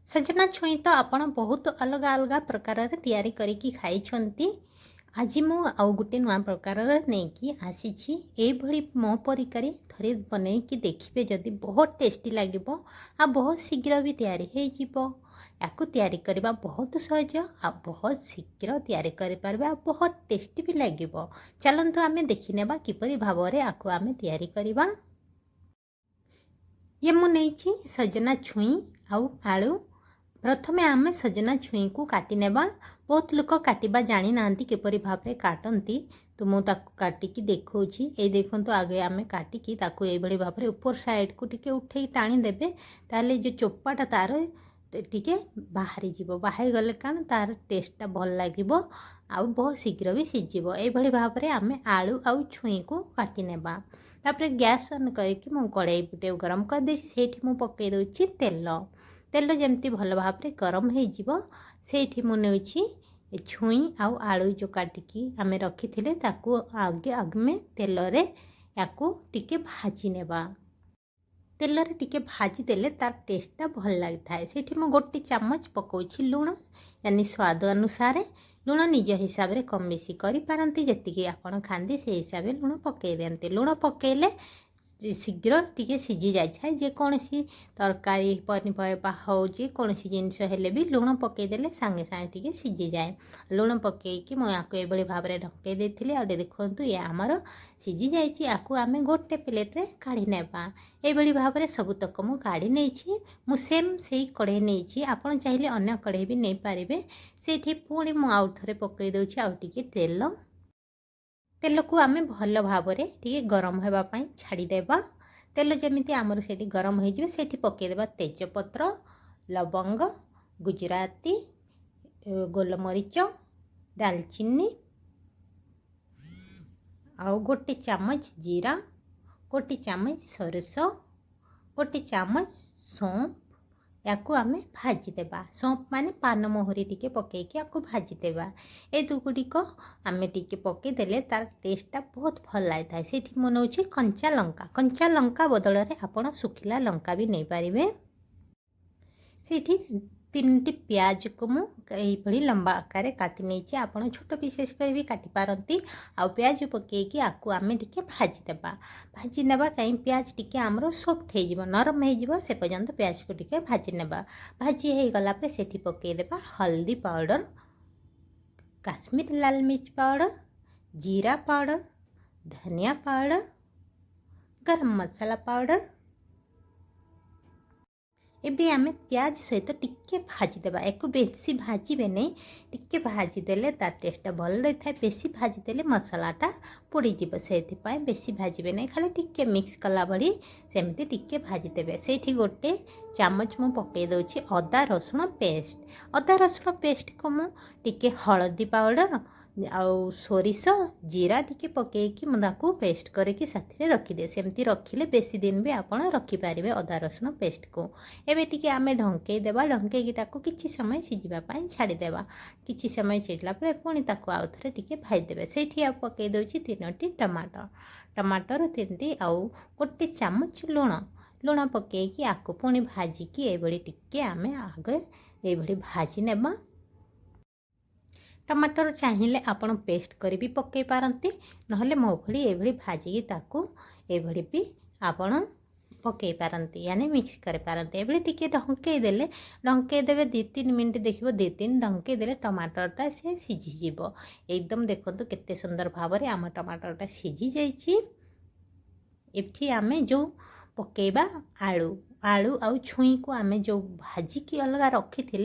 सजना छुई तो आपण बहुत अलग अलग प्रकार तैयारी करिकी खाई। आज मु आउ गोटे नुआ प्रकार नहीं आसी भली मो परिकारी थरे बनईकी देखिए जदि बहुत टेस्टी लगे आ बहुत शीघ्र भी तैयारी हो तैयारी करने बहुत सहज आ बहुत शीघ्र तैयारी करें बहुत टेस्टी भी लगे। चलतु आम देखने किपरि भाव में आपको आम तैयारी करवा। ये मुझे सजना छुई आउ आलू प्रथमे आम सजना छुई को काटी नेबा। बहुत लोक काटिबा जानी नांती किपरि भाबरे काटंती तो मु ताकु काटिकी देखौछि। ए देखंतु आगे आमे काटिकी ताकु ए बड़ी भाबरे ऊपर साइड को टिके उठेई टाणी देबे ताले जो चोपाटा तार टिके बाहरी जीवो। बाहरी गले कान तार टेस्टटा भल लागिबो आउ बहुत शीघ्र भी सिझिबो। ए बड़ी भाबरे आमे आलू आउ छुई को काटी नेबा। तापरे गैस ऑन करके मु कढ़ाई पुटे गरम कर देछि। सेठी मु पकै दोछि तेल। तेल जमती भल भाव में गरम होठी मुझे छुई आउ आलू जो काटिकी आम रखी ताकू आगे आगे तेल रे याकू टिके भाजी नेबा। तेल रे टिके भाजी देले तार टेस्टटा भल लगी है। सेठी मु गोटे चामच पकाउछि लुण यानी स्वाद अनुसार। लुण निज हिसाब से कम बेसी करि पारंती जतिकि आपण खांदी से हिसाब से लुण पकई दियंती। लुण पकईले शीघ्र टिके सिझी जाए। जेकोसी तरकारी पनीपरिया हो कौन जिनस हेले भी लुण पकईदे सांगे सांगे टिके सिझी जाए। लुण पकईकी मुझे ये भाव में ढके देती। आगे देखु ये आमर सिझी जाइए। आपको आम गोटे प्लेट्रे काढ़ी नेबा। ये भाव में सबुतक मु काढ़ी नहीं मु सेम से कढ़ई नहीं। आपड़ चाहिए अन्य कढ़ई भी नहीं पारे। से पुणी मु आउ थे पकई दूसरी आउ टिके तेल तेल को आम भल भाव में गरम होगापाई छाड़देवा। तेल जमी आमर से गरम हो पकईदेवा तेजपत्र लवंग गुजराती गोलमरीच डालचीनी आउ गोटे चामच जीरा गोटे चामच सोरस गोटे चामच सौंफ याकू आम भाजीदेवा। सौंफ माने पान मोहरी टिके पकईकी आपको भाजीदेवा। ए दुगुड़िक आम टिके पकईदेले तार टेस्टटा बहुत भल लगी है। से मुझे कंचा लंका बदल में आपड़ सुखिला लंका भी नहीं पारे। से 3टी प्याज को मुझे लंबा आकार काटी नहीं। आपड़ छोट पीसेस कर भी काटी पारती। आ प्याज पकईकी आपको आम टिके भाजीदेवा। भाजीनेबा कहीं प्याज टिके आमर सॉफ्ट हो नरम हो से पर्यंत प्याज को टिके भाजी नेबा। भाजी हो गला से पकईदेवा हल्दी पाउडर काश्मीर लाल मिर्च पाउडर जीरा पाउडर धनिया पाउडर गरम मसाला पाउडर। एबे आमे प्याज सहित टिके भाजीदेवा। एक बेसी भाजबे नहीं टिके भाजीदेले तार टेस्टा भल रही है। बेसी भाजीदेले मसलाटा पोड़ीज से बेसी भाजबे नहीं खाली टिके मिक्स कला भली सेमती टिके भाजीदेवे। से गोटे चामच मु पकई दूची अदा रसुण पेस्ट। अदा रसुण पेस्ट को मु टिके हलदी पाउडर आउ सोरिष जीरा टिके पकईकी मुझे पेस्ट करके साथी रखिदे। सेमती रखिले बेसी दिन भी आपड़ रखिपारे अदा रसुण पेस्ट को। एबे टिके आमे ढंकईदेवा। ढंकईकी ताकू किछि समय सिझिबापाई छाड़ीदेवा। किछि समय सिझला परे पुणी ताकू आउ थरे टिके भाजीदेवे। सेठी आ पकई दोछि 3टी टमाटर। टमाटर 3टी आउ गोटे चामच लुण पकईकी आकू पुणी भाजिकी एबड़ी टिके आमे आगे एबड़ी भाजी नेबा। टमाटर चाहिए आपड़ पेस्ट कर भी पकई पारती नहले मो भली एभली भाजिकी ताकू एभली भी आपड़ पकई पारती यानी मिक्स कर पारती। एभली टिके ढंकईदेले ढंकईदेवे 2-3 मिनट देखिए 2-3 ढंकईदेले टमाटरटा से सिझीज एकदम। देखो केते सुंदर भाव में आम टमाटरटा सिझी जाइए। एठी आमे जो पकईबा आलू आलू आउ छुई को आमे जो भाजिकी अलग रखी थे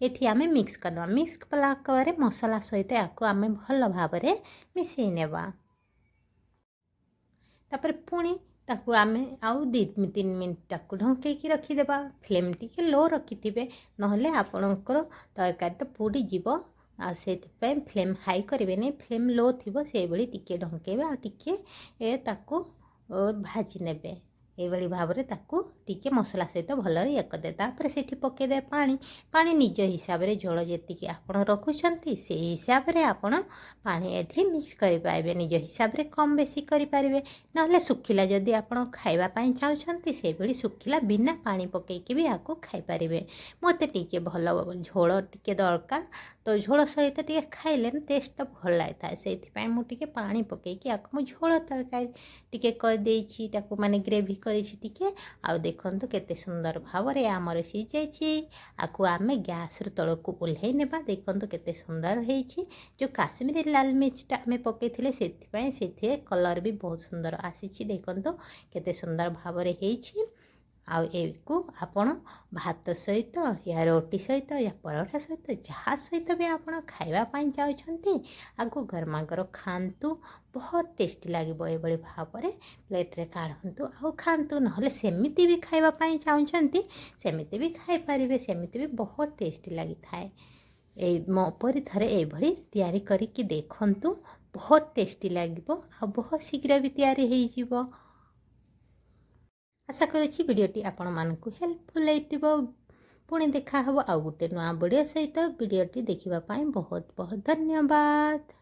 ये आमे मिक्स करदे। मिक्स कला मसला सहित आपको आमे भल भाव में मिसई नेबा। तापर पुणी ताकू आमे आउ 2-3 मिनट ताकू ढंकईकी रखीदेवा। फ्लेम टिके लो रखिथिबे नहले आपणकर तरकारीटा पोड़ी जीवो। आ से फ्लेम हाई करेंगे नहीं फ्लेम लो थी से टिके ढंकईबा टिके ताकू भाजी नेबे। ଏଇଭଳି ଭାବରେ ତାକୁ ଟିକେ ମସଲା ସହିତ ଭଲରେ ଇଏ କରିଦେବେ। ତାପରେ ସେଠି ପକାଇଦେବେ ପାଣି। ପାଣି ନିଜ ହିସାବରେ ଝୋଳ ଯେତିକି ଆପଣ ରଖୁଛନ୍ତି ସେଇ ହିସାବରେ ଆପଣ ପାଣି ଏଠି ମିକ୍ସ କରିପାରିବେ। ନିଜ ହିସାବରେ କମ୍ ବେଶୀ କରିପାରିବେ। ନହେଲେ ଶୁଖିଲା ଯଦି ଆପଣ ଖାଇବା ପାଇଁ ଚାହୁଁଛନ୍ତି ସେଇଭଳି ଶୁଖିଲା ବିନା ପାଣି ପକାଇକି ବି ଆକୁ ଖାଇପାରିବେ। ମୋତେ ଟିକେ ଭଲ ଝୋଳ ଟିକେ ଦରକାର, ତ ଝୋଳ ସହିତ ଟିକେ ଖାଇଲେ ଟେଷ୍ଟଟା ଭଲ ଲାଗିଥାଏ। ସେଇଥିପାଇଁ ମୁଁ ଟିକେ ପାଣି ପକାଇକି ଆକୁ ମୁଁ ଝୋଳ ତରକାରୀ ଟିକେ କରିଦେଇଛି, ତାକୁ ମାନେ ଗ୍ରେଭି କରିଛି ଟିକେ। ଆଉ ଦେଖନ୍ତୁ କେତେ ସୁନ୍ଦର ଭାବରେ ଆମର ସିଝାଇଛି। ଆକୁ ଆମେ ଗ୍ୟାସ୍ରୁ ତଳକୁ ଓହ୍ଲାଇ ନେବା। ଦେଖନ୍ତୁ କେତେ ସୁନ୍ଦର ହେଇଛି। ଯେଉଁ କାଶ୍ମୀରୀ ଲାଲ ମିର୍ଚଟା ଆମେ ପକାଇଥିଲେ ସେଥିପାଇଁ ସେଥିରେ କଲର୍ ବି ବହୁତ ସୁନ୍ଦର ଆସିଛି। ଦେଖନ୍ତୁ କେତେ ସୁନ୍ଦର ଭାବରେ ହେଇଛି। ଆଉ ଏକୁ ଆପଣ ଭାତ ସହିତ ୟା ରୁଟି ସହିତ ୟା ପରଠା ସହିତ ଯାହା ସହିତ ବି ଆପଣ ଖାଇବା ପାଇଁ ଯାଉଛନ୍ତି ଆକୁ ଗରମା ଗରମ ଖାଆନ୍ତୁ। ବହୁତ ଟେଷ୍ଟି ଲାଗିବ। ଏଭଳି ଭାବରେ ପ୍ଲେଟ୍ରେ କାଢ଼ନ୍ତୁ ଆଉ ଖାଆନ୍ତୁ। ନହେଲେ ସେମିତି ବି ଖାଇବା ପାଇଁ ଚାହୁଁଛନ୍ତି ସେମିତି ବି ଖାଇପାରିବେ। ସେମିତି ବି ବହୁତ ଟେଷ୍ଟି ଲାଗିଥାଏ। ଏଇ ମୋ ପରି ଥରେ ଏଇଭଳି ତିଆରି କରିକି ଦେଖନ୍ତୁ। ବହୁତ ଟେଷ୍ଟି ଲାଗିବ ଆଉ ବହୁତ ଶୀଘ୍ର ବି ତିଆରି ହେଇଯିବ। ଆଶା କରୁଛି ଭିଡ଼ିଓଟି ଆପଣମାନଙ୍କୁ ହେଲ୍ପଫୁଲ୍ ହେଇଥିବ। ପୁଣି ଦେଖା ହେବ ଆଉ ଗୋଟେ ନୂଆ ଭିଡ଼ିଓ ସହିତ। ଭିଡ଼ିଓଟି ଦେଖିବା ପାଇଁ ବହୁତ ବହୁତ ଧନ୍ୟବାଦ।